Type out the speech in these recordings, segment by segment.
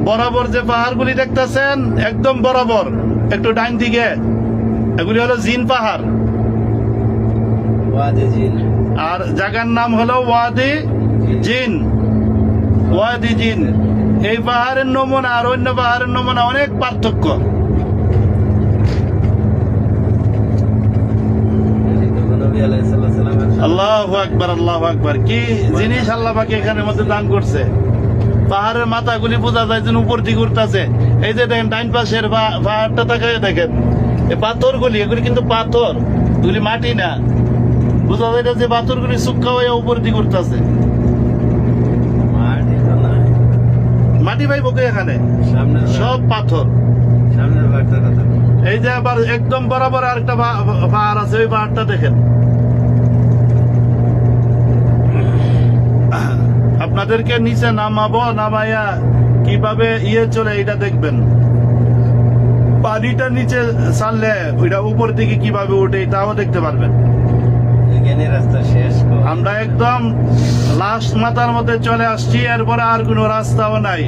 বরাবর যে পাহাড়গুলি দেখতেছেন একদম বরাবর একটু ডাইন দিকে এগুলি হলো জিন পাহাড়, আর জায়গার নাম হলো ওয়াদি জিন। ওয়াদি জিন এই পাহাড়ের নমুনা আর অন্য পাহাড়ের নমুনা অনেক পার্থক্য। আল্লাহু আকবার, আল্লাহু আকবার। কি জিনিস আল্লাহ পাক এখানের মধ্যে দান করছে। পাহাড়ের মাথাগুলি বোঝা যায় যে উপর দিকে উঠতেছে। এই যে দেখেন ডাইন পাশের পাহাড়টা তাকায় দেখেন, এই পাথরগুলি এগুলি কিন্তু পাথর, এগুলি মাটি না। বোঝা যায় যে পাথরগুলি শুক্কা হয়ে উপর দিকে উঠতেছে। মাটি ভাই বকে এখানে সব পাথর। এই যে আবার একদম বরাবর আরেকটা পাহাড় আছে, ওই পাহাড়টা দেখেন। আপনাদেরকে নিচে নামাবো, নামাইয়া কিভাবে চলে এটা দেখবেন। পানিটা নিচে ছাড়লে ওইটা উপর দিকে কিভাবে উঠে এটাও দেখতে পারবেন। আমরা একদম লাস্ট মাথার মধ্যে চলে আসছি, এরপরে আর কোনো রাস্তাও নাই।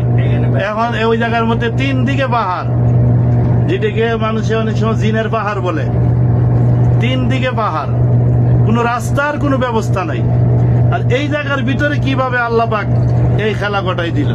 এখন ওই জায়গার মধ্যে 3 দিকে পাহাড়, যেটাকে মানুষে অনেক সময় জিনের পাহাড় বলে। 3 দিকে পাহাড়, কোনো রাস্তার কোনো ব্যবস্থা নাই। আর এই জায়গার ভিতরে কিভাবে আল্লাহ পাক এই খেলা ঘটাই দিল।